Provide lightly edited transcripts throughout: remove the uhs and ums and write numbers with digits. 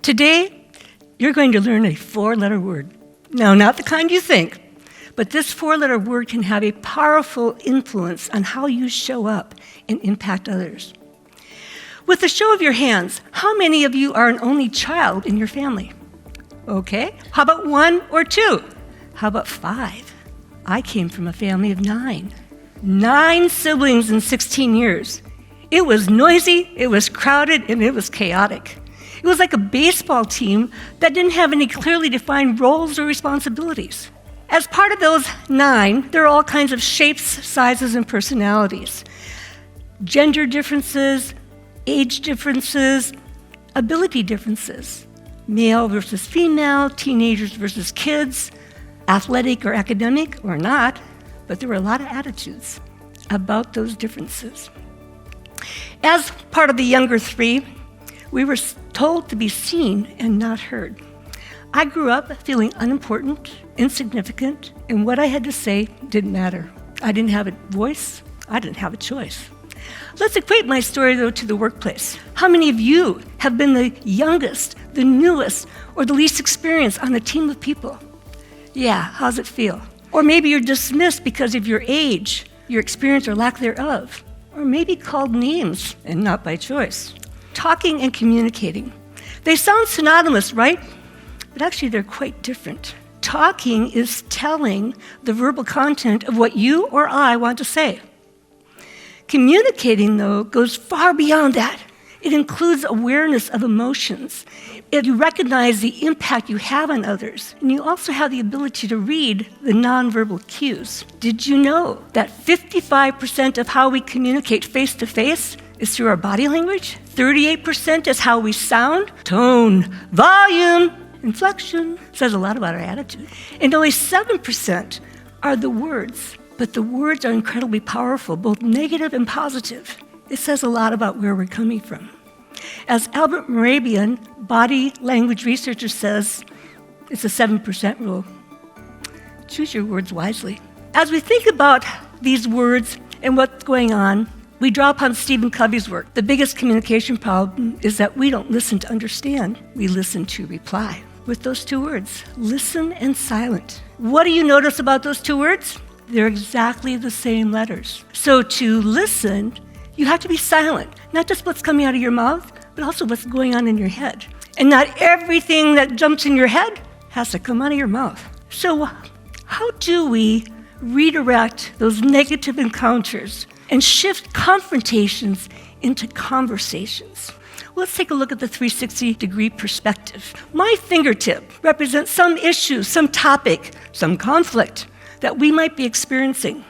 Today, you're going to learn a 4-letter word. Now, not the kind you think, but this 4-letter word can have a powerful influence on how you show up and impact others. With a show of your hands, how many of you are an only child in your family? Okay, how about 1 or 2? How about 5? I came from a family of 9. 9 siblings in 16 years. It was noisy, it was crowded, and it was chaotic. It was like a baseball team that didn't have any clearly defined roles or responsibilities. As part of those 9, there are all kinds of shapes, sizes, and personalities. Gender differences, age differences, ability differences. Male versus female, teenagers versus kids, athletic or academic or not, but there were a lot of attitudes about those differences. As part of the younger 3, we were told to be seen and not heard. I grew up feeling unimportant, insignificant, and what I had to say didn't matter. I didn't have a voice, I didn't have a choice. Let's equate my story, though, to the workplace. How many of you have been the youngest, the newest, or the least experienced on a team of people? Yeah, how's it feel? Or maybe you're dismissed because of your age, your experience or lack thereof, or maybe called names and not by choice. Talking and communicating. They sound synonymous, right? But actually they're quite different. Talking is telling the verbal content of what you or I want to say. Communicating, though, goes far beyond that. It includes awareness of emotions. You recognize the impact you have on others, and you also have the ability to read the nonverbal cues. Did you know that 55% of how we communicate face-to-face is through our body language? 38% is how we sound, tone, volume, inflection. Says a lot about our attitude. And only 7% are the words, but the words are incredibly powerful, both negative and positive. It says a lot about where we're coming from. As Albert Morabian, body language researcher, says, it's a 7% rule. Choose your words wisely. As we think about these words and what's going on, we draw upon Stephen Covey's work. The biggest communication problem is that we don't listen to understand, we listen to reply. With those 2 words, listen and silent. What do you notice about those 2 words? They're exactly the same letters. So to listen, you have to be silent, not just what's coming out of your mouth, but also what's going on in your head. And not everything that jumps in your head has to come out of your mouth. So how do we redirect those negative encounters and shift confrontations into conversations? Let's take a look at the 360-degree perspective. My fingertip represents some issue, some topic, some conflict that we might be experiencing.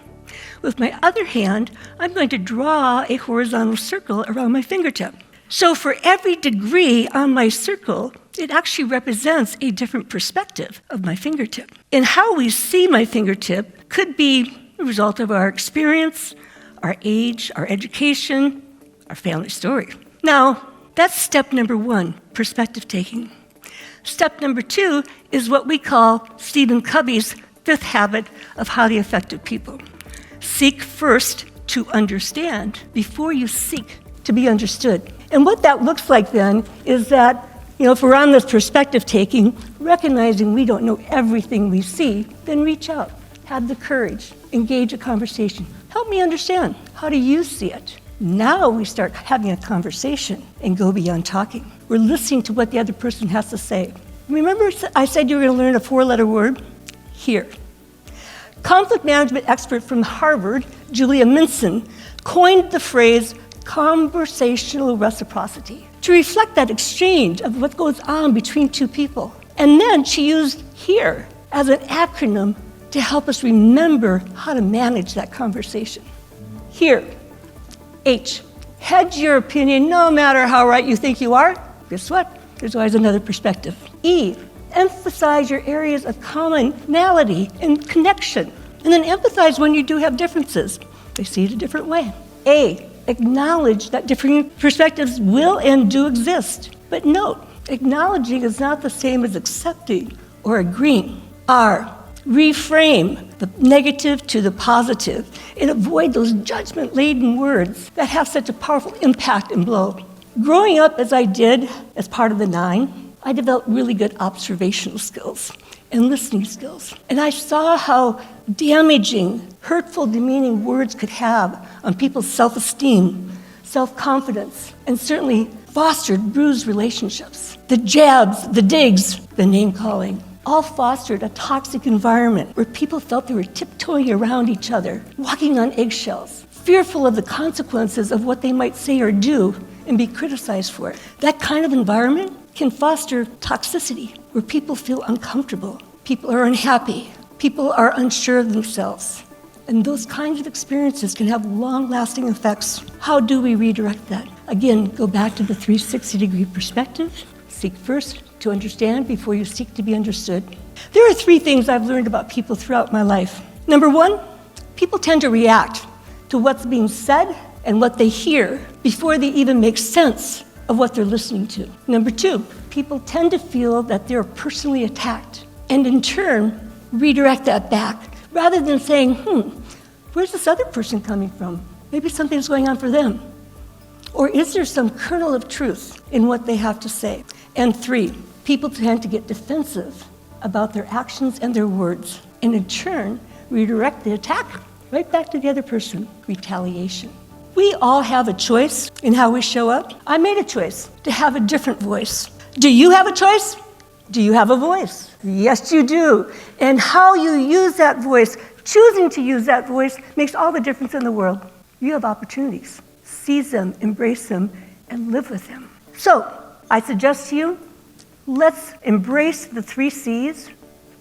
With my other hand, I'm going to draw a horizontal circle around my fingertip. So for every degree on my circle, it actually represents a different perspective of my fingertip. And how we see my fingertip could be a result of our experience, our age, our education, our family story. Now, that's step number 1, perspective taking. Step number 2 is what we call Stephen Covey's 5th habit of highly effective people. Seek first to understand before you seek to be understood. And what that looks like then is that, if we're on this perspective taking, recognizing we don't know everything we see, then reach out, have the courage, engage a conversation. Help me understand. How do you see it? Now we start having a conversation and go beyond talking. We're listening to what the other person has to say. Remember I said you were going to learn a 4-letter word? Here. Conflict management expert from Harvard, Julia Minson, coined the phrase conversational reciprocity to reflect that exchange of what goes on between 2 people. And then she used HERE as an acronym to help us remember how to manage that conversation. HERE. H. Hedge your opinion no matter how right you think you are. Guess what? There's always another perspective. E. Emphasize your areas of commonality and connection. And then empathize when you do have differences. They see it a different way. A. Acknowledge that different perspectives will and do exist. But note, acknowledging is not the same as accepting or agreeing. R. Reframe the negative to the positive and avoid those judgment-laden words that have such a powerful impact and blow. Growing up as I did as part of the 9, I developed really good observational skills and listening skills. And I saw how damaging, hurtful, demeaning words could have on people's self-esteem, self-confidence, and certainly fostered bruised relationships. The jabs, the digs, the name-calling, all fostered a toxic environment where people felt they were tiptoeing around each other, walking on eggshells, fearful of the consequences of what they might say or do and be criticized for it. That kind of environment can foster toxicity, where people feel uncomfortable, people are unhappy, people are unsure of themselves. And those kinds of experiences can have long-lasting effects. How do we redirect that? Again, go back to the 360-degree perspective. Seek first to understand before you seek to be understood. There are 3 things I've learned about people throughout my life. Number 1, people tend to react to what's being said and what they hear before they even make sense of what they're listening to. Number 2, people tend to feel that they're personally attacked and in turn redirect that back rather than saying, where's this other person coming from? Maybe something's going on for them. Or is there some kernel of truth in what they have to say? And 3, people tend to get defensive about their actions and their words, and in turn, redirect the attack right back to the other person, retaliation. We all have a choice in how we show up. I made a choice to have a different voice. Do you have a choice? Do you have a voice? Yes, you do. And how you use that voice, choosing to use that voice, makes all the difference in the world. You have opportunities. Seize them, embrace them, and live with them. So, I suggest to you, let's embrace the 3 C's: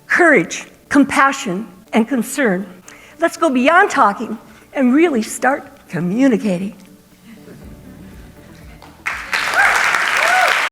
courage, compassion, and concern. Let's go beyond talking and really start communicating.